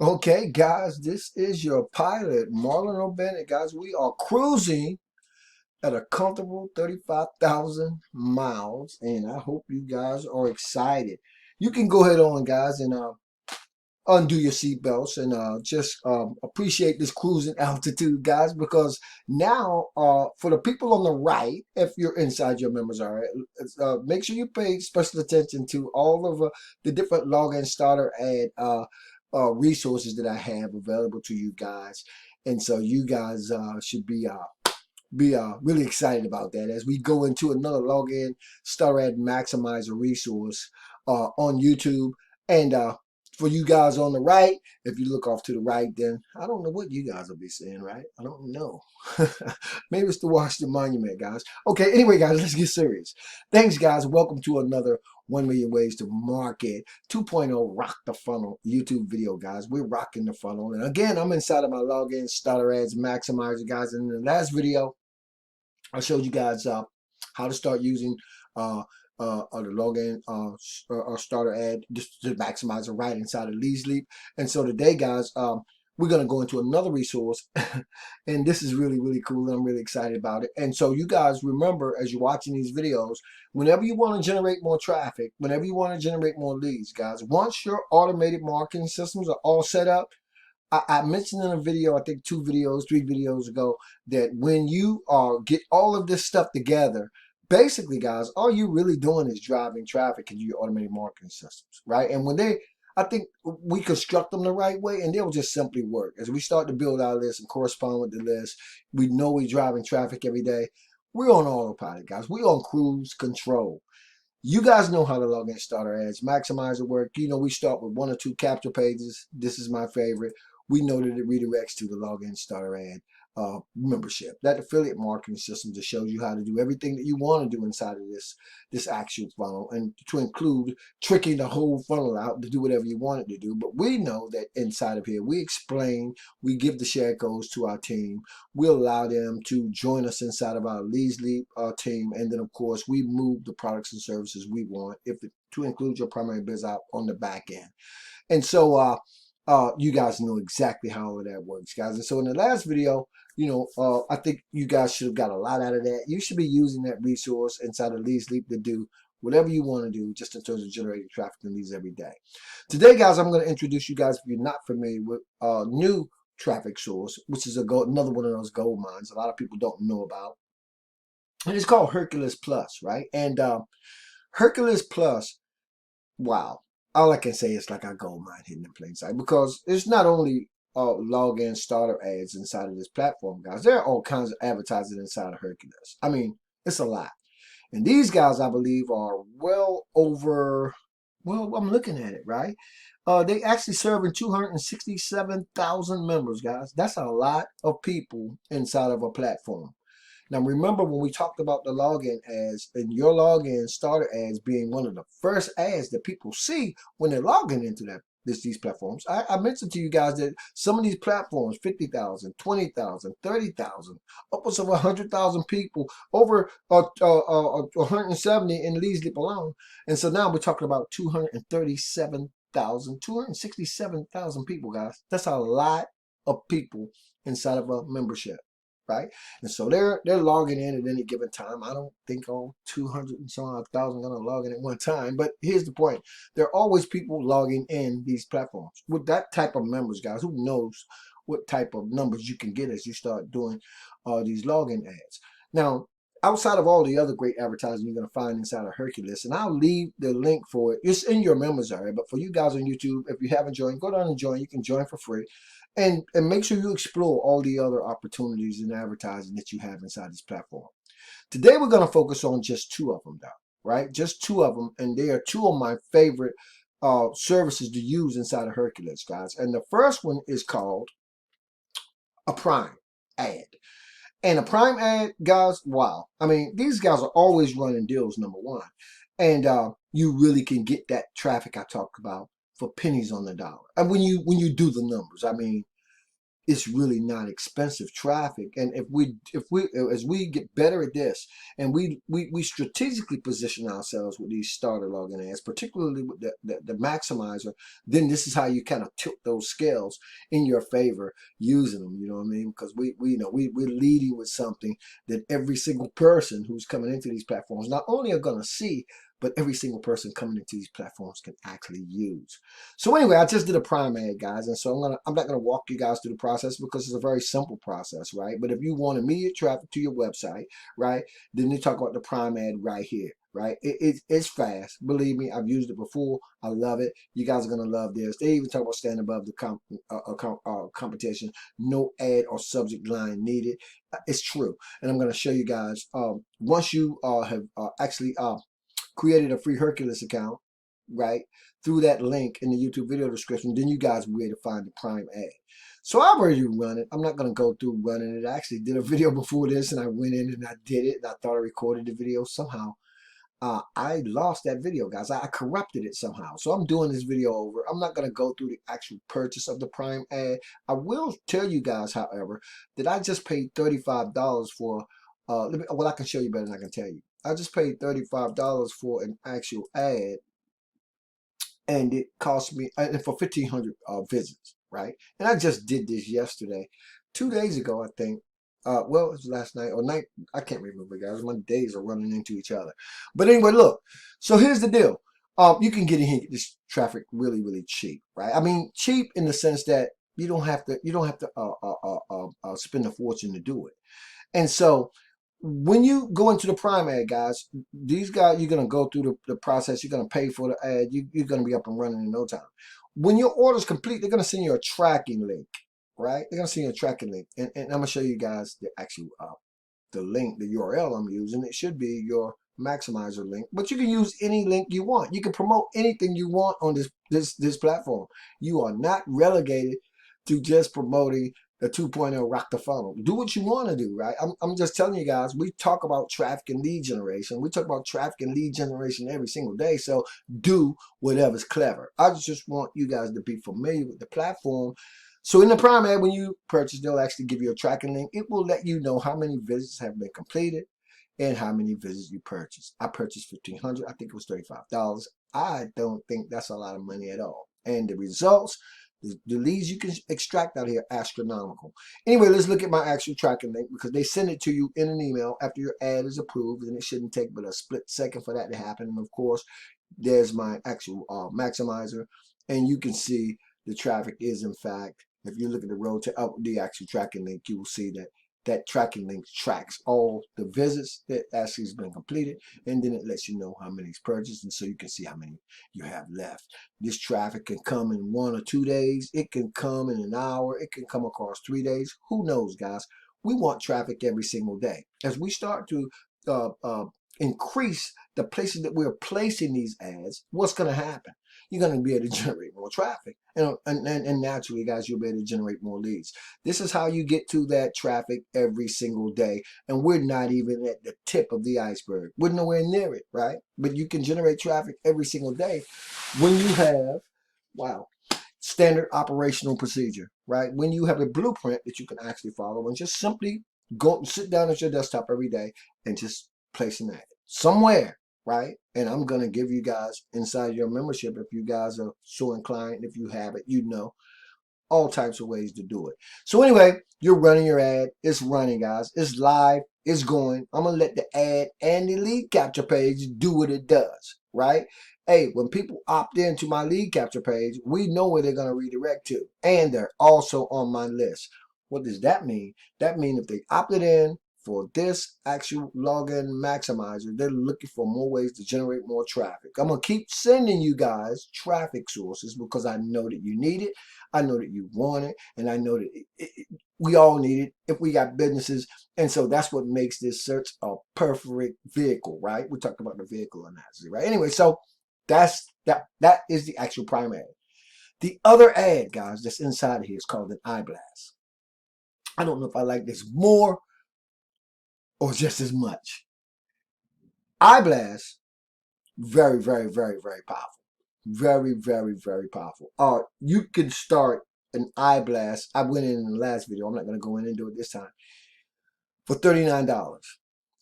Okay, guys, this is your pilot, Marlon Bennett. Guys, we are cruising at a comfortable 35,000 miles, and I hope you guys are excited. You can go ahead on, guys, and undo your seatbelts and just appreciate this cruising altitude, guys, because now for the people on the right, if you're inside your members, all right, make sure you pay special attention to all of the different login starter ad resources that I have available to you guys. And so you guys should be really excited about that as we go into another login starter ad maximizer resource on YouTube. And for you guys on the right, if you look off to the right, then I don't know what you guys will be saying, right? I don't know. Maybe it's the Washington Monument, guys. Okay, anyway, guys, let's get serious. Thanks, guys. Welcome to another 1 Million Ways to Market 2.0 Rock the Funnel YouTube video, guys. We're rocking the funnel. And again, I'm inside of my login starter ads maximizer, guys. And in the last video, I showed you guys how to start using the login starter ad just to maximize it right inside of Leads Leap. And so today, guys, we're going to go into another resource, and this is really, really cool, and I'm really excited about it. And so you guys remember, as you're watching these videos, whenever you want to generate more traffic, whenever you want to generate more leads, guys, once your automated marketing systems are all set up, I mentioned in a video, I think 3 videos ago, that when you get all of this stuff together, basically, guys, all you're really doing is driving traffic into your automated marketing systems, right? And I think we construct them the right way, and they'll just simply work. As we start to build our list and correspond with the list, we know we're driving traffic every day. We're on autopilot, guys. We're on cruise control. You guys know how to log in starter ads, maximize the work. You know, we start with 1 or 2 capture pages. This is my favorite. We know that it redirects to the login starter ad membership. That affiliate marketing system just shows you how to do everything that you want to do inside of this actual funnel, and to include tricking the whole funnel out to do whatever you want it to do. But we know that inside of here, we explain, we give the share codes to our team. We'll allow them to join us inside of our Leads Leap team. And then, of course, we move the products and services we want to include your primary biz out on the back end. And so you guys know exactly how all of that works, guys. And so in the last video, I think you guys should have got a lot out of that. You should be using that resource inside of Leads Leap to do whatever you want to do, just in terms of generating traffic and leads every day. Today, guys, I'm going to introduce you guys, if you're not familiar with a new traffic source, which is another one of those gold mines a lot of people don't know about. And it's called Herculist Plus, right? And Herculist Plus, wow. All I can say is like a gold mine hidden in plain sight, because it's not only login starter ads inside of this platform, guys. There are all kinds of advertising inside of Hercules. I mean, it's a lot. And these guys, I believe, are well over, well, I'm looking at it, right? They actually serving 267,000 members, guys. That's a lot of people inside of a platform. Now, remember when we talked about the login ads and your login starter ads being one of the first ads that people see when they're logging into these platforms. I mentioned to you guys that some of these platforms, 50,000, 20,000, 30,000, upwards of 100,000 people, over 170 in Leads Leap alone. And so now we're talking about 267,000 people, guys. That's a lot of people inside of a membership. Right? And so they're logging in at any given time. I don't think all 200 and some odd thousand going to log in at one time. But here's the point. There are always people logging in these platforms. With that type of members, guys, who knows what type of numbers you can get as you start doing these login ads. Now, outside of all the other great advertising you're going to find inside of Hercules, and I'll leave the link for it. It's in your members area. But for you guys on YouTube, if you haven't joined, go down and join. You can join for free. And make sure you explore all the other opportunities in advertising that you have inside this platform. Today, we're going to focus on just 2 of them, though, right? Just 2 of them. And they are 2 of my favorite services to use inside of Hercules, guys. And the first one is called a Prime ad. And a Prime ad, guys, wow. I mean, these guys are always running deals, number one. And you really can get that traffic I talked about for pennies on the dollar. And when you do the numbers, I mean, it's really not expensive traffic. And if we as we get better at this, and we strategically position ourselves with these starter login ads, particularly with the maximizer, then this is how you kind of tilt those scales in your favor using them. You know what I mean? Because we're leading with something that every single person who's coming into these platforms not only are going to see, but every single person coming into these platforms can actually use. So anyway, I just did a prime ad, guys, and so I'm not gonna walk you guys through the process because it's a very simple process, right? But if you want immediate traffic to your website, right, then you talk about the prime ad right here, right? It's fast. Believe me, I've used it before. I love it. You guys are gonna love this. They even talk about staying above the competition. No ad or subject line needed. It's true, and I'm gonna show you guys. Once you have actually created a free Herculist account, right, through that link in the YouTube video description, then you guys will be able to find the prime ad. So I've already run it. I'm not going to go through running it. I actually did a video before this, and I went in and I did it, and I thought I recorded the video. Somehow I lost that video, guys. I corrupted it somehow. So I'm doing this video over. I'm not going to go through the actual purchase of the prime ad. I will tell you guys, however, that I just paid $35 for, well, I can show you better than I can tell you. I just paid $35 for an actual ad, and it cost me, and for 1,500 visits, right? And I just did this yesterday, 2 days ago, I think. Well, it was last night or night. I can't remember, guys. My days are running into each other. But anyway, look. So here's the deal. You can get in here and get this traffic really, really cheap, right? I mean, cheap in the sense that you don't have to spend a fortune to do it. And so when you go into the prime ad, guys, these guys, you're going to go through the process. You're going to pay for the ad. You're going to be up and running in no time. When your order is complete, they're going to send you a tracking link, right? They're going to send you a tracking link. And I'm going to show you guys the actual, the link, the URL I'm using. It should be your maximizer link, but you can use any link you want. You can promote anything you want on this platform. You are not relegated to just promoting the 2.0 rock the funnel. Do what you want to do, right? I'm just telling you guys, we talk about traffic and lead generation. We talk about traffic and lead generation every single day. So do whatever's clever. I just want you guys to be familiar with the platform. So in the prime ad, when you purchase, they'll actually give you a tracking link. It will let you know how many visits have been completed and how many visits you purchased. I purchased 1,500. I think it was $35. I don't think that's a lot of money at all. And the results, the leads you can extract out here, astronomical. Anyway, let's look at my actual tracking link, because they send it to you in an email after your ad is approved, and it shouldn't take but a split second for that to happen. And of course, there's my actual maximizer, and you can see the traffic is, in fact, if you look at the road to up the actual tracking link, you will see that that tracking link tracks all the visits that actually has been completed, and then it lets you know how many is purchased, and so you can see how many you have left. This traffic can come in 1 or 2 days. It can come in an hour. It can come across 3 days. Who knows, guys? We want traffic every single day. As we start to increase the places that we're placing these ads, what's going to happen? You're going to be able to generate more traffic. And naturally, guys, you'll be able to generate more leads. This is how you get to that traffic every single day. And we're not even at the tip of the iceberg. We're nowhere near it, right? But you can generate traffic every single day when you have, wow, standard operational procedure, right? When you have a blueprint that you can actually follow, and just simply go sit down at your desktop every day and just place an ad somewhere, right? And I'm going to give you guys inside your membership, if you guys are so inclined, if you have it, you know, all types of ways to do it. So anyway, you're running your ad. It's running, guys. It's live. It's going. I'm going to let the ad and the lead capture page do what it does, right? Hey, when people opt into my lead capture page, we know where they're going to redirect to. And they're also on my list. What does that mean? That means if they opted in for this actual login maximizer, they're looking for more ways to generate more traffic. I'm going to keep sending you guys traffic sources because I know that you need it. I know that you want it. And I know that we all need it if we got businesses. And so that's what makes this search a perfect vehicle, right? We talked about the vehicle analysis, right? Anyway, so that is the actual prime ad. The other ad, guys, that's inside of here is called an eye blast. I don't know if I like this more or just as much. Eye blast, very, very, very, very powerful. Very, very, very powerful. You can start an eye blast. I went in the last video. I'm not going to go in and do it this time. For $39.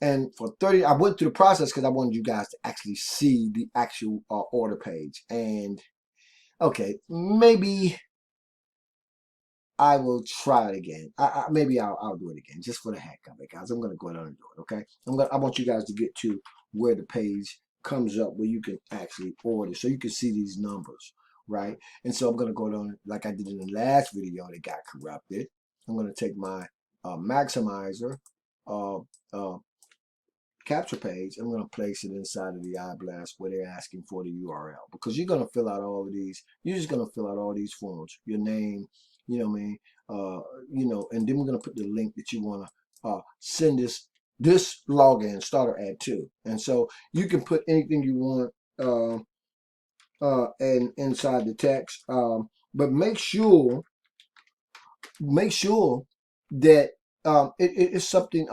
And for 30, I went through the process because I wanted you guys to actually see the actual order page. And okay, maybe I will try it again. Maybe I'll do it again just for the heck of it, guys. I'm gonna go down and do it. Okay, I want you guys to get to where the page comes up where you can actually order, so you can see these numbers, right? And so I'm gonna go down like I did in the last video that got corrupted. I'm gonna take my maximizer uh, uh, capture page. I'm going to place it inside of the iBlast where they're asking for the URL, because you're going to fill out all of these. You're just going to fill out all these forms, your name, you know what I mean, and then we're going to put the link that you want to send this login starter ad to. And so you can put anything you want and inside the text, but make sure that it's something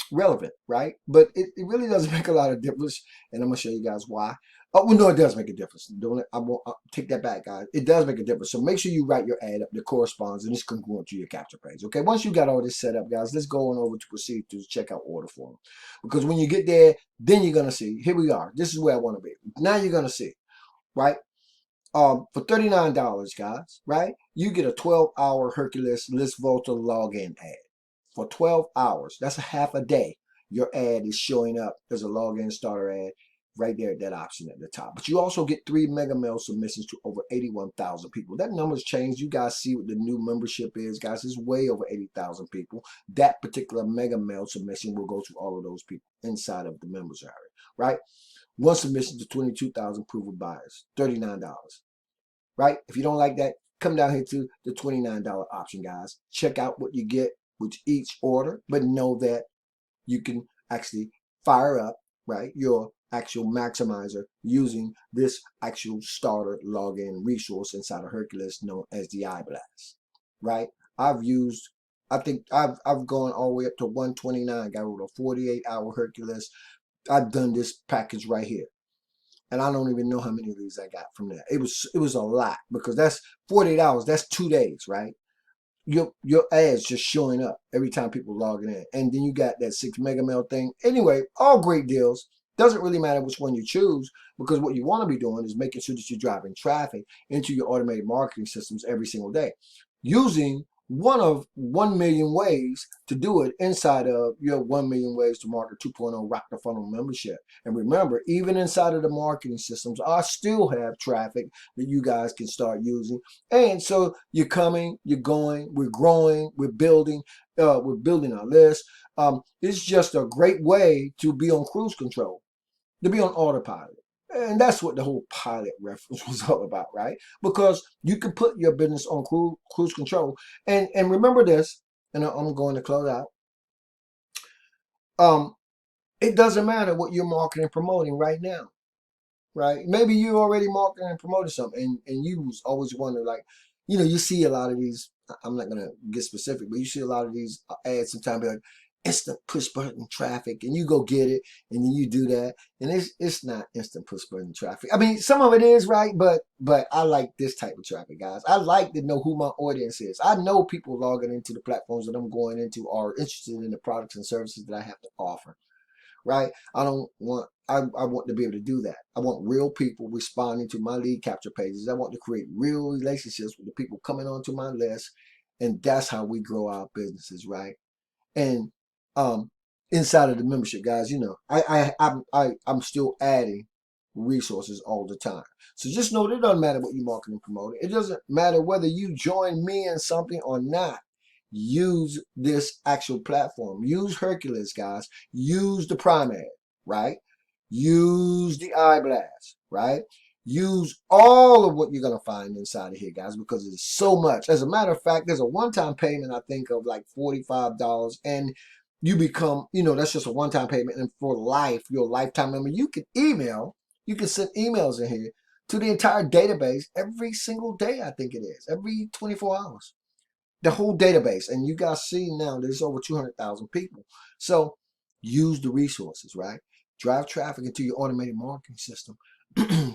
relevant, right? But it really doesn't make a lot of difference, and I'm gonna show you guys why. Oh, well, no, it does make a difference. Don't I won't take that back, guys. It does make a difference. So make sure you write your ad up that corresponds and it's congruent to your capture page. Okay, once you got all this set up, guys, let's go on over to proceed to checkout order form, because when you get there, then you're gonna see. Here we are. This is where I want to be. Now you're gonna see, right? For $39, guys, right? You get a 12-hour Herculist List Volta login ad. For 12 hours, that's a half a day, your ad is showing up as a login starter ad right there at that option at the top. But you also get 3 mega mail submissions to over 81,000 people. That number's changed. You guys see what the new membership is, guys. It's way over 80,000 people. That particular mega mail submission will go to all of those people inside of the members area, right? One submission to 22,000 proven buyers, $39. Right? If you don't like that, come down here to the $29 option, guys. Check out what you get with each order, but know that you can actually fire up, right, your actual maximizer using this actual starter login resource inside of Herculist known as the iBlast, right? I think I've gone all the way up to 129, got with a 48-hour Herculist. I've done this package right here. And I don't even know how many of these I got from that. It was a lot, because that's 48 hours. That's 2 days, right? Your ads just showing up every time people logging in. And then you got that 6 mega mail thing. Anyway, all great deals. Doesn't really matter which one you choose, because what you want to be doing is making sure that you're driving traffic into your automated marketing systems every single day, using one of 1 million ways to do it inside of your 1 million ways to market 2.0 Rock the Funnel membership. And remember, even inside of the marketing systems, I still have traffic that you guys can start using. And so you're coming, you're going, we're growing, we're building our list. It's just a great way to be on cruise control, to be on autopilot. And that's what the whole pilot reference was all about, right? Because you can put your business on cruise control. And remember this, and I'm going to close out. It doesn't matter what you're marketing and promoting right now, right? Maybe you're already marketing and promoting something, and you was always wondering, like, you see a lot of these, I'm not going to get specific, but you see a lot of these ads sometimes like instant push button traffic, and you go get it, and then you do that, and it's not instant push button traffic. I mean, some of it is, right? But I like this type of traffic, guys. I like to know who my audience is. I know people logging into the platforms that I'm going into are interested in the products and services that I have to offer, right? I want to be able to do that. I want real people responding to my lead capture pages. I want to create real relationships with the people coming onto my list, and that's how we grow our businesses, right? And inside of the membership, guys, I'm still adding resources all the time. So just know that it doesn't matter what you market and promote. It doesn't matter whether you join me in something or not. Use this actual platform. Use Herculist, guys. Use the Prime Ad, right? Use the iBlast, right? Use all of what you're going to find inside of here, guys, because it's so much. As a matter of fact, there's a one-time payment, I think, of like $45, and you become, that's just a one-time payment. And for life, you're a lifetime member. You can send emails in here to the entire database every single day, I think it is, every 24 hours. The whole database. And you guys see now there's over 200,000 people. So use the resources, right? Drive traffic into your automated marketing system.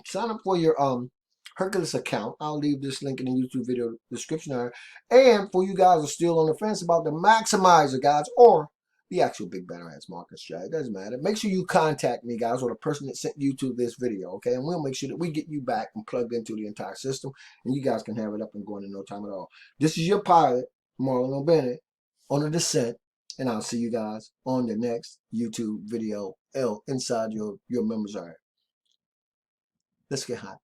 Sign up for your Herculist account. I'll leave this link in the YouTube video description area. And for you guys who are still on the fence about the maximizer, guys, or the actual big banner ads market strategy, it doesn't matter. Make sure you contact me, guys, or the person that sent you to this video, okay? And we'll make sure that we get you back and plugged into the entire system, and you guys can have it up and going in no time at all. This is your pilot, Marlon Bennett, on a descent, and I'll see you guys on the next YouTube video inside your members area. Let's get hot.